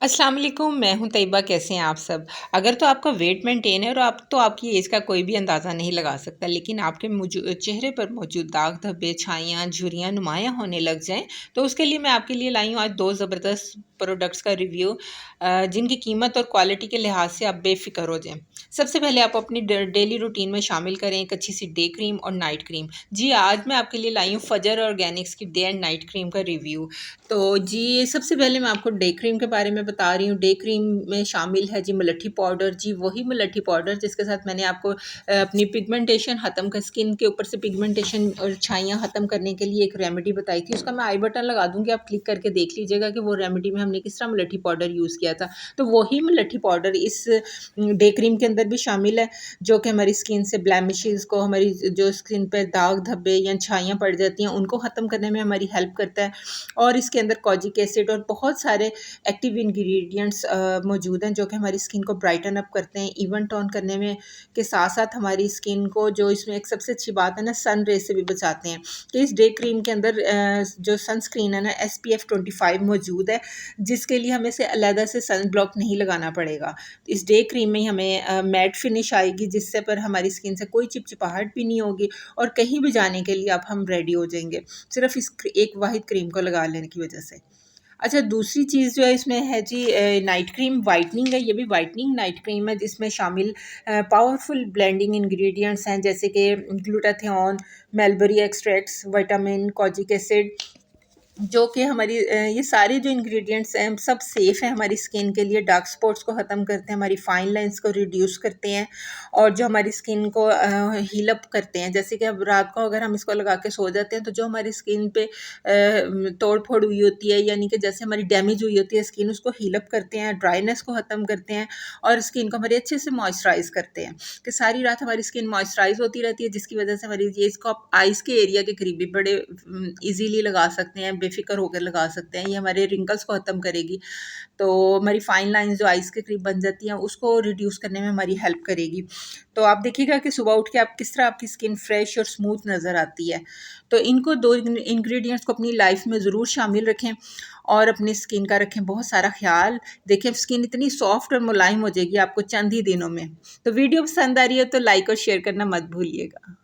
अस्सलाम वालेकुम, मैं हूं तैयबा। कैसे हैं आप सब? अगर तो आपका वेट मेंटेन है और आप तो आपकी एज का कोई भी अंदाज़ा नहीं लगा सकता, लेकिन आपके चेहरे पर मौजूद दाग धब्बे, छाइयाँ, झुर्रियाँ नुमायाँ होने लग जाएं, तो उसके लिए मैं आपके लिए लाई हूँ आज दो ज़बरदस्त प्रोडक्ट्स का रिव्यू, जिनकी कीमत और क्वालिटी के लिहाज से आप बेफिक्र हो जाएं। सबसे पहले आप अपनी डेली रूटीन में शामिल करें एक अच्छी सी डे क्रीम और नाइट क्रीम। जी, आज मैं आपके लिए लाई हूँ फजर ऑर्गेनिक्स की डे एंड नाइट क्रीम का रिव्यू। तो जी, सबसे पहले मैं आपको डे क्रीम के बारे में बता रही हूँ। डे क्रीम में शामिल है जी मुलट्ठी पाउडर। जी, वही मुलट्ठी पाउडर जिसके साथ मैंने आपको अपनी पिगमेंटेशन ख़त्म कर स्किन के ऊपर से पिगमेंटेशन और छाइयाँ ख़त्म करने के लिए एक रेमेडी बताई थी। उसका मैं आई बटन लगा दूँगी, आप क्लिक करके देख लीजिएगा कि वो रेमेडी में हमने किस तरह मुलट्ठी पाउडर यूज़ किया था। तो वही मुलट्ठी पाउडर इस डे क्रीम के अंदर भी शामिल है, जो कि हमारी स्किन से ब्लैमिशेस को, हमारी जो स्किन पर दाग धब्बे या छाइयाँ पड़ जाती हैं, उनको ख़त्म करने में हमारी हेल्प करता है। और इसके अंदर कॉजिक एसिड और बहुत सारे एक्टिव इंग्रेडिएंट्स मौजूद हैं, जो कि हमारी स्किन को ब्राइटन अप करते हैं, इवन टोन करने में के साथ साथ हमारी स्किन को, जो इसमें एक सबसे अच्छी बात है ना, सन रे से भी बचाते हैं। तो इस डे क्रीम के अंदर जो सनस्क्रीन है ना, SPF 25 मौजूद है, जिसके लिए हमें से अलहदा से सन ब्लॉक नहीं लगाना पड़ेगा। इस डे क्रीम में हमें मैट फिनिश आएगी, जिससे पर हमारी स्किन से कोई चिपचिपाहट भी नहीं होगी और कहीं भी जाने के लिए अब हम रेडी हो जाएंगे, सिर्फ इस एक वाहिद क्रीम को लगा लेने की वजह से। अच्छा, दूसरी चीज़ जो है इसमें है जी नाइट क्रीम वाइटनिंग है। ये भी वाइटनिंग नाइट क्रीम है, जिसमें शामिल पावरफुल ब्लेंडिंग इंग्रेडिएंट्स हैं, जैसे कि glutathione, mulberry extracts, vitamin, kojic acid, जो कि हमारी ये सारे जो इंग्रेडिएंट्स हैं सब सेफ़ हैं हमारी स्किन के लिए। डार्क स्पॉट्स को ख़त्म करते हैं, हमारी फाइन लाइंस को रिड्यूस करते हैं और जो हमारी स्किन को हील अप करते हैं। जैसे कि अब रात को अगर हम इसको लगा के सो जाते हैं, तो जो हमारी स्किन पे तोड़ फोड़ हुई होती है, यानी कि जैसे हमारी डैमेज हुई होती है स्किन, उसको हील अप करते हैं, ड्राइनेस को ख़त्म करते हैं और स्किन को हमारे अच्छे से मॉइस्चराइज़ करते हैं कि सारी रात हमारी स्किन मॉइस्चराइज़ होती रहती है, जिसकी वजह से हमारी ये इसको आप आइज़ के एरिया के करीब भी बड़े ईजीली लगा सकते हैं, बेफिक्र होकर लगा सकते हैं। ये हमारे रिंकल्स को ख़त्म करेगी, तो हमारी फाइन लाइंस जो आइज़ के करीब बन जाती हैं उसको रिड्यूस करने में हमारी हेल्प करेगी। तो आप देखिएगा कि सुबह उठ के आप किस तरह आपकी स्किन फ्रेश और स्मूथ नज़र आती है। तो इनको दो इंग्रेडिएंट्स को अपनी लाइफ में ज़रूर शामिल रखें और अपनी स्किन का रखें बहुत सारा ख्याल। देखिए, स्किन इतनी सॉफ्ट और मुलायम हो जाएगी आपको चंद ही दिनों में। तो वीडियो पसंद आ रही है तो लाइक और शेयर करना मत भूलिएगा।